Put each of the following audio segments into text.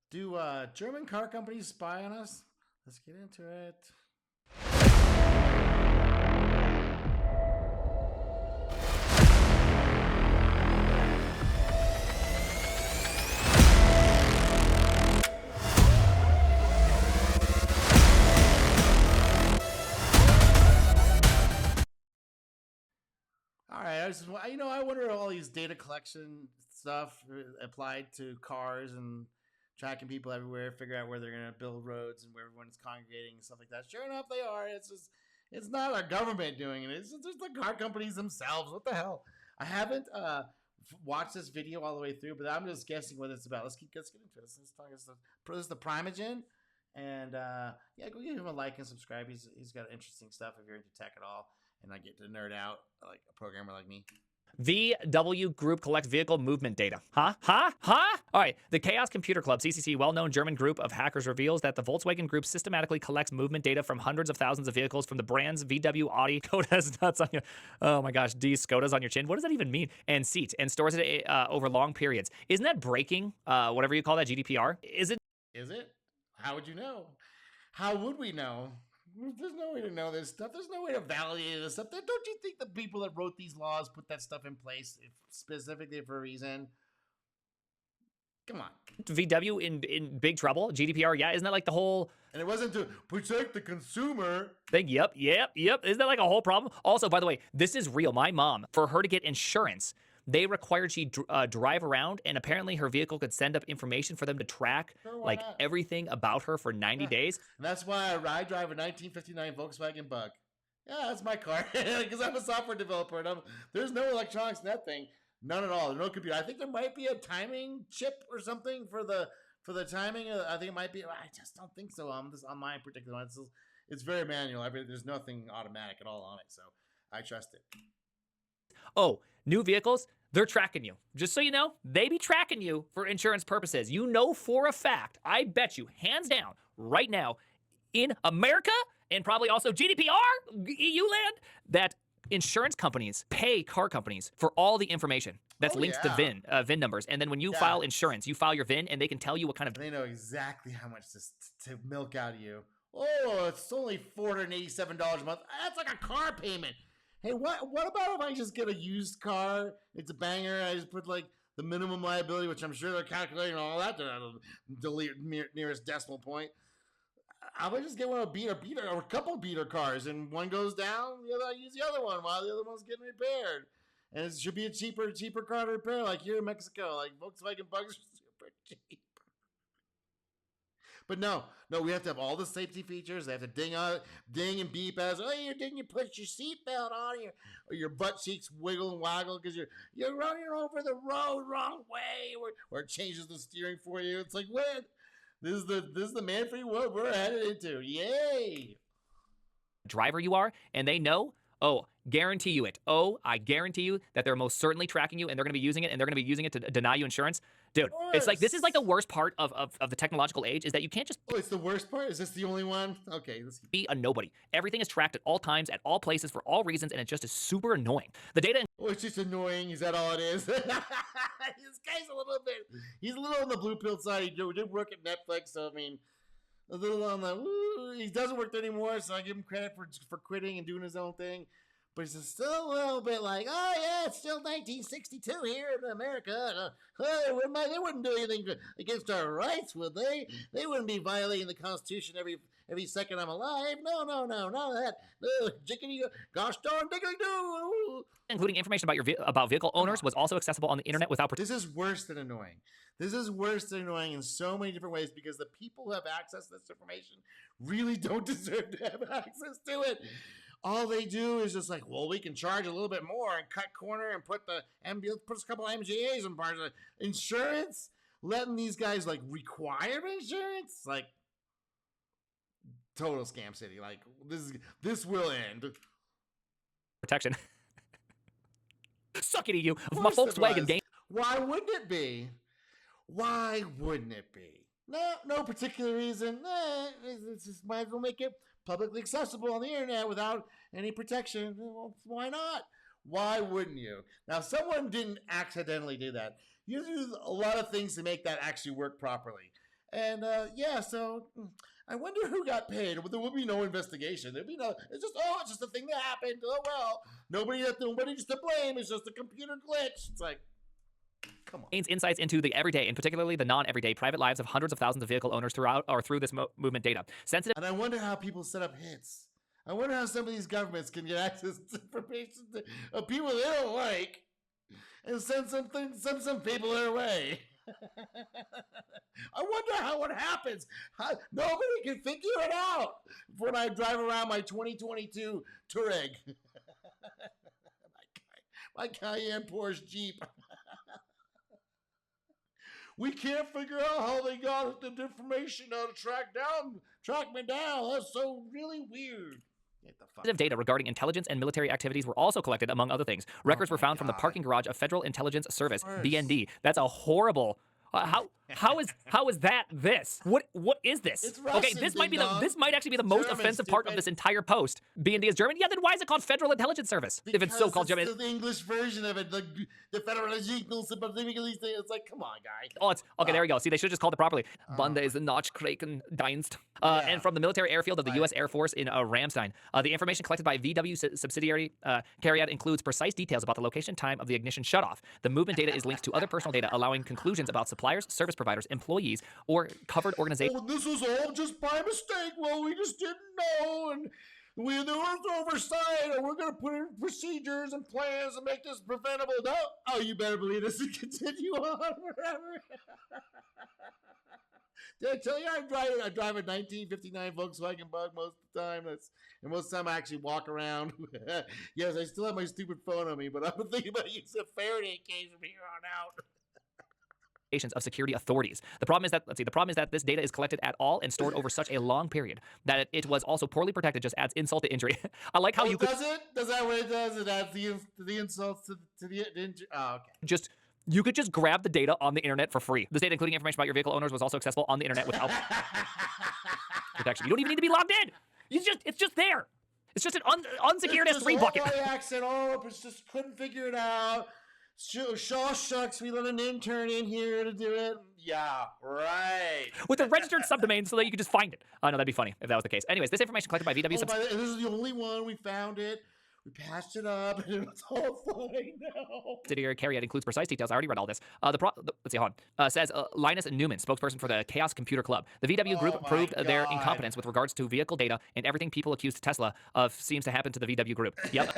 Do German car companies spy on us? Let's get into it. All right, I wonder if all these data collection stuff applied to cars and tracking people everywhere, figure out where they're going to build roads and where everyone's congregating and stuff like that. Sure enough, they are. It's not our government doing it. It's just the car companies themselves. What the hell? I haven't watched this video all the way through, but I'm just guessing what it's about. Let's get into this. This is the Primogen, and yeah, go give him a like and subscribe. He's got interesting stuff if you're into tech at all, and I get to nerd out like a programmer like me. VW Group collects vehicle movement data. Huh? All right. The Chaos Computer Club, CCC, well-known German group of hackers, reveals that the Volkswagen Group systematically collects movement data from hundreds of thousands of vehicles from the brands VW, Audi, Skoda's nuts on your... Oh my gosh, D, Skoda's on your chin. What does that even mean? And seats, and stores it over long periods. Isn't that breaking, whatever you call that, GDPR? Is it? Is it? How would you know? How would we know? There's no way to know this stuff. There's no way to validate this stuff. Don't you think the people that wrote these laws put that stuff in place specifically for a reason? Come on. VW in big trouble? GDPR, yeah. Isn't that like the whole... And it wasn't to protect the consumer. Thing. Yep. Isn't that like a whole problem? Also, by the way, this is real. My mom, for her to get insurance, they required she drive around, and apparently her vehicle could send up information for them to track like everything about her for 90 days. And that's why I drive a 1959 Volkswagen Bug. Yeah, that's my car because I'm a software developer, and there's no electronics in that thing, none at all. There's no computer. I think there might be a timing chip or something for the timing. I think it might be. I just don't think so. On my particular one, it's very manual. There's nothing automatic at all on it, so I trust it. Oh, new vehicles, they're tracking you. Just so you know, they be tracking you for insurance purposes. You know for a fact, I bet you, hands down, right now, in America, and probably also GDPR, EU land, that insurance companies pay car companies for all the information that's linked to VIN numbers. And then when you file insurance, you file your VIN, and they can tell you what kind of... They know exactly how much to milk out of you. Oh, it's only $487 a month. That's like a car payment. Hey, what about if I just get a used car? It's a banger. I just put like the minimum liability, which I'm sure they're calculating all that to the nearest decimal point. I would just get one of beater or a couple beater cars, and one goes down, the other I use the other one while the other one's getting repaired. And it should be a cheaper car to repair, like here in Mexico. Like Volkswagen Bugs are super cheap. But no, we have to have all the safety features. They have to ding and beep as, oh, you didn't put your seatbelt on, or your butt cheeks wiggle and waggle because you're running over the road wrong way, or it changes the steering for you. It's like, what? This is the man-free world we're headed into. Yay! Driver you are, and they know. Oh, guarantee you it. Oh, I guarantee you that they're most certainly tracking you, and they're going to be using it, and they're going to be using it to deny you insurance. Dude, it's like, this is like the worst part of the technological age, is that you can't just... Oh, it's the worst part? Is this the only one? Okay. Be a nobody. Everything is tracked at all times, at all places, for all reasons, and it just is super annoying. The data... Oh, it's just annoying. Is that all it is? This guy's he's a little on the blue pill side. He did work at Netflix, so I mean... A little on the, he doesn't work there anymore, so I give him credit for quitting and doing his own thing. But it's still a little bit like, oh yeah, it's still 1962 here in America. They wouldn't do anything against our rights, would they? They wouldn't be violating the Constitution every second I'm alive. No, none of that. Jiggity, gosh darn diggity doo. Including information about vehicle owners was also accessible on the internet without... This is worse than annoying. This is worse than annoying in so many different ways, because the people who have access to this information really don't deserve to have access to it. All they do is just like, well, we can charge a little bit more and cut corner and put a couple of MGAs in parts of insurance, letting these guys like require insurance, like total scam city. Like this will end. Protection. Suck it, EU. Of my Volkswagen game. Why wouldn't it be? Why wouldn't it be? No particular reason. It's just might as well make it publicly accessible on the internet without any protection. Well, why not? Why wouldn't you? Now, someone didn't accidentally do that. You do a lot of things to make that actually work properly. And yeah, so I wonder who got paid. There will be no investigation. There'll be no. It's just a thing that happened. Oh well, nobody's to blame. It's just a computer glitch. It's like, come on. Gains insights into the everyday and particularly the non-everyday private lives of hundreds of thousands of vehicle owners throughout or through this movement data. Sensitive. And I wonder how people set up hits. I wonder how some of these governments can get access to information of people they don't like and send some people their way. I wonder how it happens. Nobody can figure it out when I drive around my 2022 Touareg. my Cayenne Porsche Jeep. We can't figure out how they got the information how to track me down. That's so really weird. Sensitive data regarding intelligence and military activities were also collected, among other things. Records were found from the parking garage of Federal Intelligence Service, BND. That's a horrible. How is that this? What is this? It's Russian, okay, this might actually be the most German, offensive part of this entire post. BND is German. Yeah, then why is it called Federal Intelligence Service if it's so called German? It's the English version of it, the Federal Intelligence. It's like, come on, guy. Oh, it's okay. There we go. See, they should have just called it properly. Banda is not Kraken Dienst. And from the military airfield of the U.S. Air Force in Ramstein. The information collected by VW subsidiary Cariad includes precise details about the location time of the ignition shutoff. The movement data is linked to other personal data, allowing conclusions about suppliers, service providers, employees, or covered organizations. Oh, this was all just by mistake. Well, we just didn't know, and there was oversight, and we're going to put in procedures and plans to make this preventable. No, oh, you better believe this will continue on forever. Did I tell you I drive a 1959 Volkswagen Bug most of the time? And most of the time I actually walk around. Yes, I still have my stupid phone on me, but I'm thinking about using a Faraday cage from here on out. Of security authorities. The problem is that this data is collected at all and stored over such a long period that it was also poorly protected. Just adds insult to injury. I like how you could. Does it? Does that what it does? It adds the insults to the injury. Oh, okay. You could just grab the data on the internet for free. This data, including information about your vehicle owners, was also accessible on the internet without protection. You don't even need to be logged in. It's just there. It's just an unsecured S3 bucket. By accident. Oh, it's just couldn't figure it out. Shaw shucks, we let an intern in here to do it. Yeah, right. With a registered subdomain so that you could just find it. No, that'd be funny if that was the case. Anyways, this information collected by VW. This is the only one. We found it. We patched it up, and it's all fine now. Subsidiary Cariad includes precise details. I already read all this. Let's see, hold on. Says Linus Newman, spokesperson for the Chaos Computer Club. The VW group proved their incompetence with regards to vehicle data, and everything people accused Tesla of seems to happen to the VW group. Yep.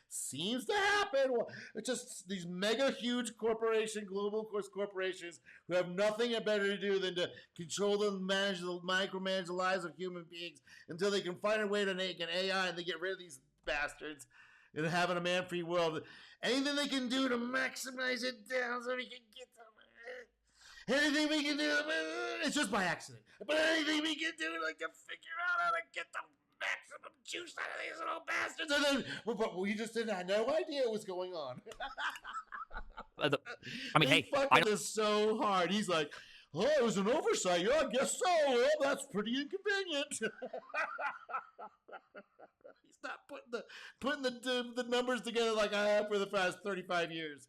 Seems to happen. Well, it's just these mega huge global corporations who have nothing better to do than to control and micromanage the lives of human beings until they can find a way to make an AI and they get rid of these bastards and having a man-free world. Anything they can do to maximize it down so we can get some. Anything we can do, it's just by accident. But anything we can do to figure out how to get the maximum juice out of these little bastards. And then, but we just didn't have no idea what's going on. Hey, I know this so hard. He's like, oh, it was an oversight. Yeah, I guess so. Well, that's pretty inconvenient. He's not putting the numbers together like I have for the past 35 years.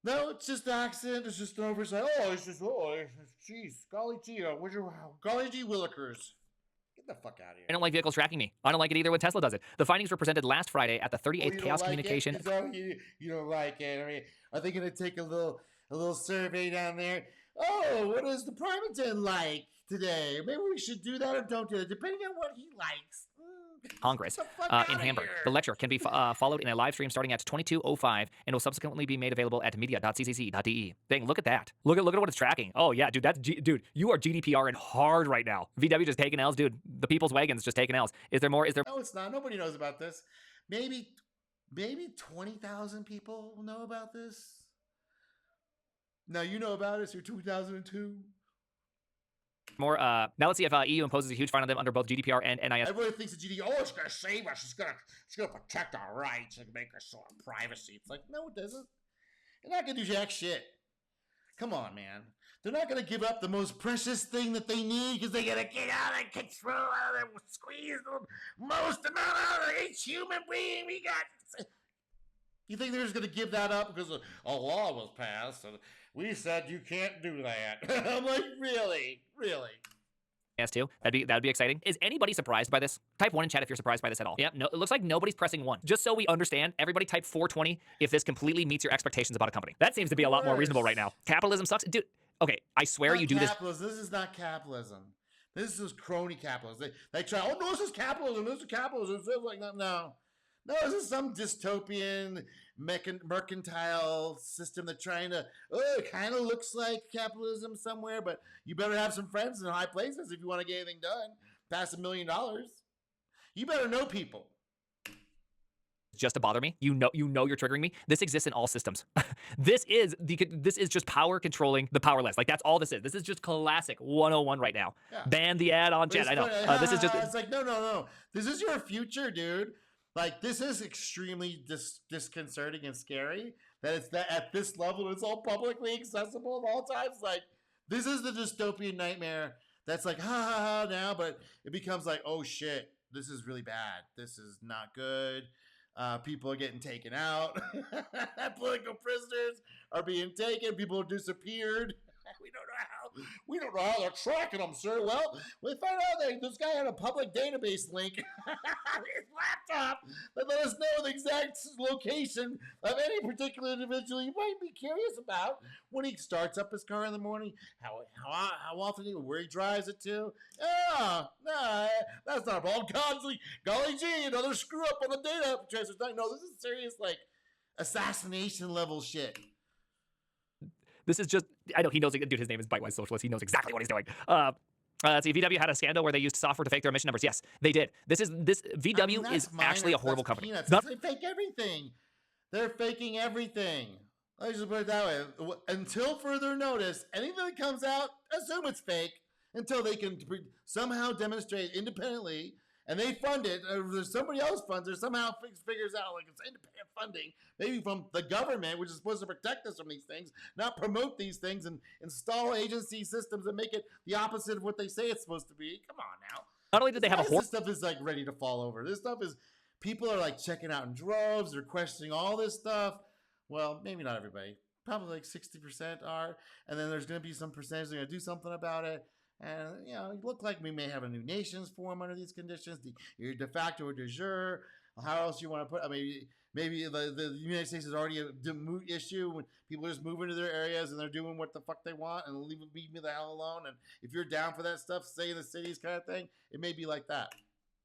No, it's just an accident. It's just an oversight. Geez, golly gee, golly gee willikers. Get the fuck out of here. I don't like vehicles tracking me. I don't like it either when Tesla does it. The findings were presented last Friday at the 38th Chaos Communication. You don't like it. I mean, are they going to take a little survey down there? Oh, what is the Primaton like today? Maybe we should do that or don't do it, depending on what he likes. Congress in Hamburg. The lecture can be followed in a live stream starting at 22:05 and will subsequently be made available at media.ccc.de. Dang, look at that. Look at what it's tracking. Oh yeah, dude, dude, you are GDPRing hard right now. VW just taking L's, dude. The people's wagon's just taking L's. Is there more? No, it's not. Nobody knows about this. Maybe 20,000 people know about this. Now you know about it. It's your 2002. More. Now let's see if EU imposes a huge fine on them under both GDPR and NIS. Everybody thinks that GDPR, it's going to save us. It's going to protect our rights and make us sort of privacy. It's like, no, it doesn't. They're not going to do jack shit. Come on, man. They're not going to give up the most precious thing that they need because they're going to get out of control, out of squeeze the most amount out of each human being we got. You think they're just going to give that up because a law was passed and we said you can't do that? I'm like, really? Really? Too. That'd be exciting. Is anybody surprised by this? Type 1 in chat if you're surprised by this at all. Yep, no, it looks like nobody's pressing 1. Just so we understand, everybody type 420 if this completely meets your expectations about a company. That seems to be a lot more reasonable right now. Capitalism sucks. Dude, okay, I swear you do this. This is not capitalism. This is crony capitalism. They try, oh, no, this is capitalism. This is capitalism. It's like, no. No, this is some dystopian mercantile system that's trying to, it kind of looks like capitalism somewhere, but you better have some friends in high places if you want to get anything done. Past $1 million. You better know people. Just to bother me. You know you're triggering me. This exists in all systems. This is just power controlling the powerless. Like that's all this is. This is just classic 101 right now. Yeah. Ban the ad on chat. I know. This is just it's like no. This is your future, dude. Like this is extremely disconcerting and scary that it's that at this level it's all publicly accessible at all times. Like this is the dystopian nightmare that's like ha now, but it becomes like, oh shit, this is really bad. This is not good. People are getting taken out. Political prisoners are being taken. People have disappeared. We don't know how they're tracking them, sir. Well, we found out that this guy had a public database link on his laptop that let us know the exact location of any particular individual you might be curious about when he starts up his car in the morning, how often, where he drives it to. Oh, no, that's not a problem. Golly gee, another screw up on the data transfer. No, this is serious, like, assassination level shit. This is just, I know he knows, dude, his name is Bitewise Socialist. He knows exactly what he's doing. Let's see, VW had a scandal where they used software to fake their emission numbers. Yes, they did. VW is actually a horrible company. They fake everything. They're faking everything. Let's just put it that way. Until further notice, anything that comes out, assume it's fake until they can somehow demonstrate independently. And they fund it, or there's somebody else funds it, or somehow figures out like it's independent funding, maybe from the government, which is supposed to protect us from these things, not promote these things and install agency systems and make it the opposite of what they say it's supposed to be. Come on now. Not only did they have this stuff is like ready to fall over. This stuff is, people are like checking out in droves, they're questioning all this stuff. Well, maybe not everybody. Probably like 60% are, and then there's going to be some percentage that are going to do something about it. And, it looked like we may have a new nations form under these conditions. Your de facto or de jure. How else you want to put? I mean, maybe the United States is already a moot issue when people just move into their areas and they're doing what the fuck they want and leave me the hell alone. And if you're down for that stuff, stay in the cities kind of thing. It may be like that.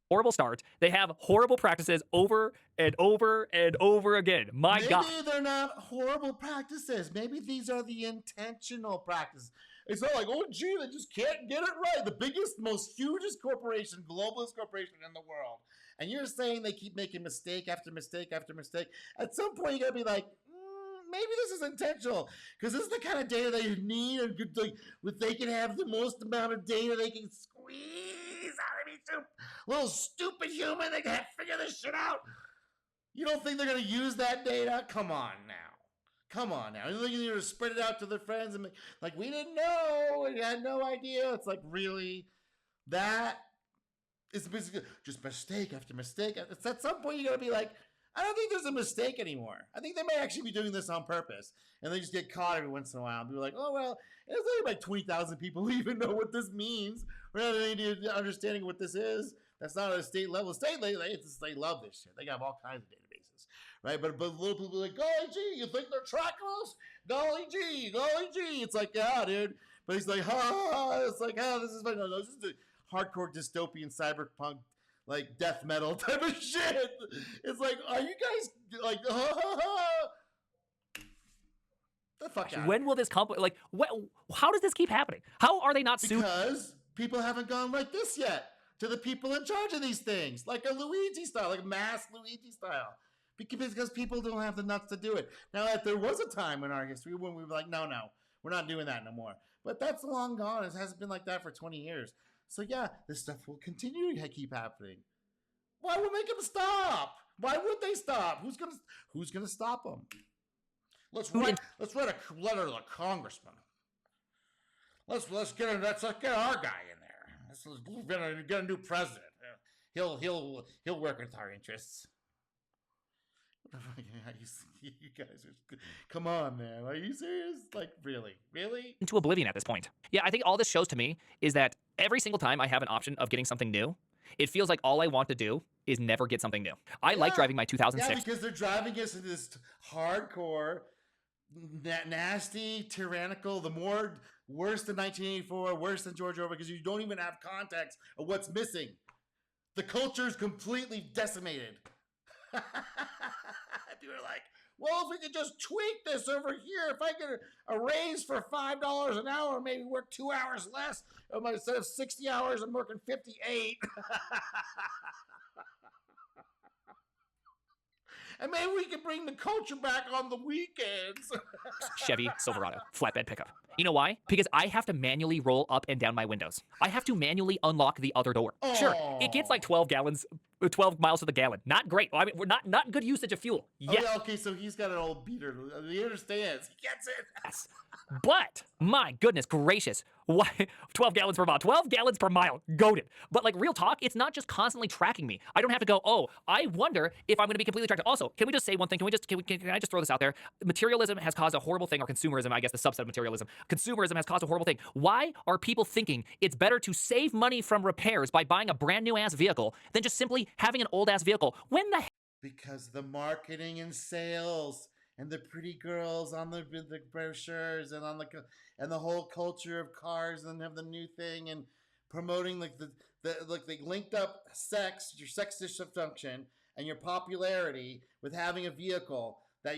Horrible start. They have horrible practices over and over and over again. Maybe they're not horrible practices. Maybe these are the intentional practices. It's not like, oh, gee, they just can't get it right. The biggest, most hugest corporation, globalist corporation in the world. And you're saying they keep making mistake after mistake after mistake. At some point, you got to be like, maybe this is intentional. Because this is the kind of data they need. And they can have the most amount of data they can squeeze out of each little stupid human. They can figure this shit out. You don't think they're going to use that data? Come on now. Come on now. You think you're going to spread it out to their friends and like, we didn't know. We had no idea. It's like, really? That is basically just mistake after mistake. It's at some point, you got to be like, I don't think there's a mistake anymore. I think they may actually be doing this on purpose. And they just get caught every once in a while and be like, oh, well, it's only like 20,000 people who even know what this means. We're not any understanding what this is. That's not at a state level. They love this shit. They got all kinds of databases. Right, but little people are like, golly gee, you think they're tracking us? Golly gee. It's like, yeah, dude. But he's like, it's like, this is fine. No, this is a hardcore dystopian cyberpunk, like death metal type of shit. It's like, are you guys like, the fuck out? When will this come? Like, how does this keep happening? How are they not sued? Because people haven't gone like this yet to the people in charge of these things, like a Luigi style, like mass Luigi style. Because people don't have the nuts to do it. Now, there was a time in our history when we were like, no, we're not doing that no more. But that's long gone. It hasn't been like that for 20 years. So, yeah, this stuff will continue to keep happening. Why would make them stop? Why would they stop? Who's gonna stop them? Let's write a letter to the congressman. Let's get our guy in there. Let's get a new president. He'll work with our interests. You guys are. Come on, man. Are you serious? Like, really? Really? Into oblivion at this point. Yeah, I think all this shows to me is that every single time I have an option of getting something new, it feels like all I want to do is never get something new. I like driving my 2006. Yeah, because they're driving us into this hardcore, nasty, tyrannical, worse than 1984, worse than George Orwell, because you don't even have context of what's missing. The culture is completely decimated. People are like, well, if we could just tweak this over here, if I get a raise for $5 an hour, maybe work 2 hours less, instead of 60 hours, I'm working 58. And maybe we can bring the culture back on the weekends. Chevy Silverado flatbed pickup. You know why? Because I have to manually roll up and down my windows. I have to manually unlock the other door. Sure, it gets like 12 miles to the gallon. Not great. I mean, we're not good usage of fuel. Yeah. Oh, yeah, okay, so he's got an old beater. He understands. He gets it. Yes. But, my goodness gracious, why 12 gallons per mile? 12 gallons per mile. Goated. But like real talk, it's not just constantly tracking me. I don't have to go, oh, I wonder if I'm going to be completely tracked. Also, can we just say one thing? Can I just throw this out there? Materialism has caused a horrible thing, or consumerism, I guess the subset of materialism. Consumerism has caused a horrible thing. Why are people thinking it's better to save money from repairs by buying a brand new ass vehicle than just simply having an old ass vehicle? When the hell? Because the marketing and sales and the pretty girls on the brochures and on the whole culture of cars, and have the new thing and promoting like the linked up sex, your sex dysfunction, and your popularity with having a vehicle that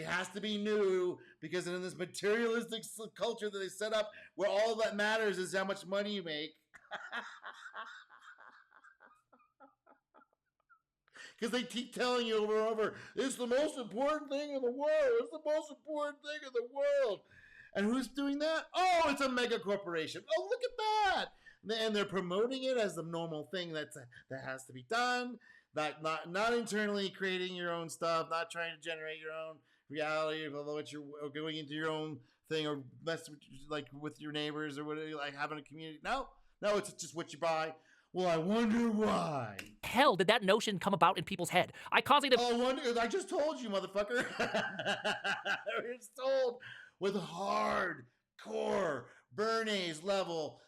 has to be new, because in this materialistic culture that they set up, where all that matters is how much money you make. Because they keep telling you over and over, it's the most important thing in the world. It's the most important thing in the world. And who's doing that? Oh, it's a mega corporation. Oh, look at that. And they're promoting it as the normal thing that has to be done. Not internally creating your own stuff, not trying to generate your own reality of what you're going into your own thing, or mess with your neighbors, or whatever, like having a community. No, it's just what you buy. Well, I wonder why. Hell did that notion come about in people's head? I just told you, motherfucker. It's told with hardcore Bernays level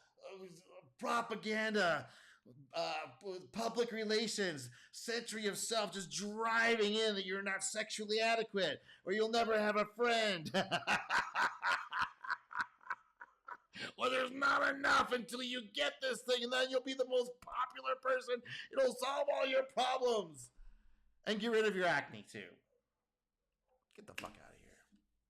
propaganda, public relations, century of self, just driving in that you're not sexually adequate, or you'll never have a friend. Well, there's not enough until you get this thing, and then you'll be the most popular person. It'll solve all your problems. And get rid of your acne, too. Get the fuck out of here.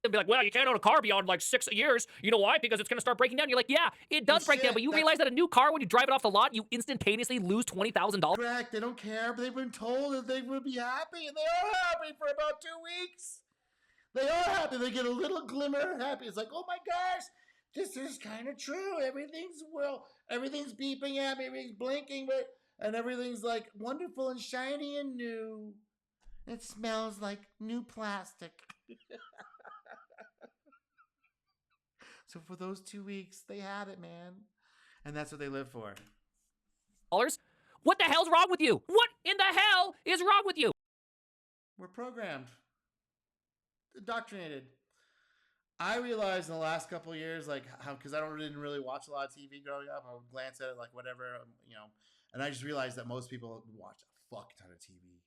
They'll be like, well, you can't own a car beyond like 6 years. You know why? Because it's going to start breaking down. You're like, yeah, it does break down, but you realize that a new car, when you drive it off the lot, you instantaneously lose $20,000. Correct. They don't care, but they've been told that they would be happy, and they are happy for about 2 weeks. They are happy. They get a little glimmer of happy. It's like, oh my gosh, this is kind of true. Everything's beeping at me, everything's blinking, and everything's like wonderful and shiny and new. It smells like new plastic. So for those 2 weeks, they had it, man. And that's what they live for. What the hell's wrong with you? What in the hell is wrong with you? We're programmed. Indoctrinated. I realized in the last couple of years, like, how, because I didn't really watch a lot of TV growing up. I would glance at it, like, whatever, and I just realized that most people watch a fuck ton of TV.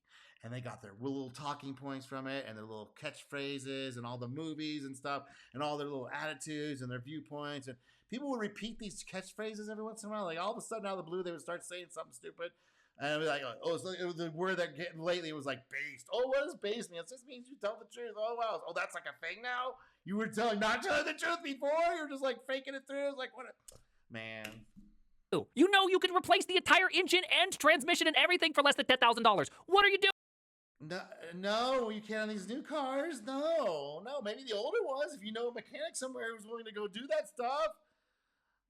And they got their little talking points from it, and their little catchphrases, and all the movies and stuff, and all their little attitudes and their viewpoints. And people would repeat these catchphrases every once in a while. Like, all of a sudden, out of the blue, they would start saying something stupid. And I'd be like, oh, it was the word that lately was like based. Oh, what does based mean? It just means you tell the truth. Oh, wow. Oh, that's like a thing now? You were not telling the truth before? You were just like faking it through? It's like, what? Man. You know you can replace the entire engine and transmission and everything for less than $10,000. What are you doing? No, you can't on these new cars. No. Maybe the older ones, if you know a mechanic somewhere who's willing to go do that stuff.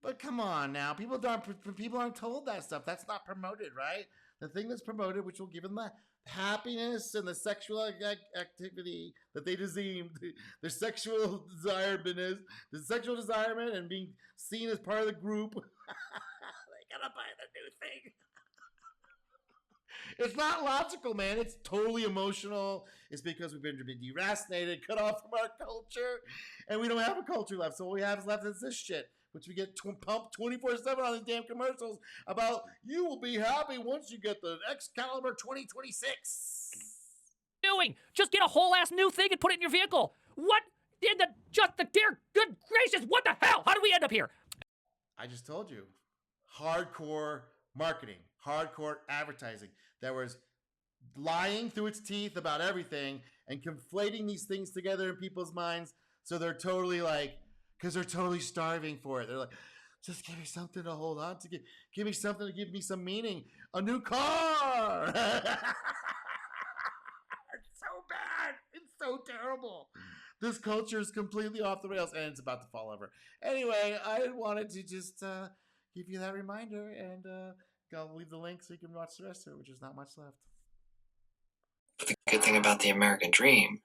But come on now, people aren't told that stuff. That's not promoted, right? The thing that's promoted, which will give them the happiness and the sexual activity that they deemed, their sexual desirement, and being seen as part of the group. They gotta buy the new thing. It's not logical, man. It's totally emotional. It's because we've been deracinated, cut off from our culture, and we don't have a culture left. So all we have is left is this shit, which we get pumped 24/7 on these damn commercials about. You will be happy once you get the Excalibur 2026. Doing? Just get a whole ass new thing and put it in your vehicle. What in the dear good gracious? What the hell? How did we end up here? I just told you, hardcore marketing, hardcore advertising that was lying through its teeth about everything and conflating these things together in people's minds. So they're totally like, because they're totally starving for it. They're like, just give me something to hold on to. Give me something to give me some meaning. A new car. It's so bad. It's so terrible. This culture is completely off the rails and it's about to fall over. Anyway, I wanted to just give you that reminder and I'll leave the link so you can watch the rest of it, which is not much left. But the good thing about the American dream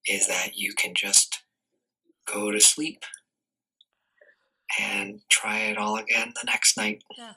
is that you can just go to sleep and try it all again the next night. Yeah,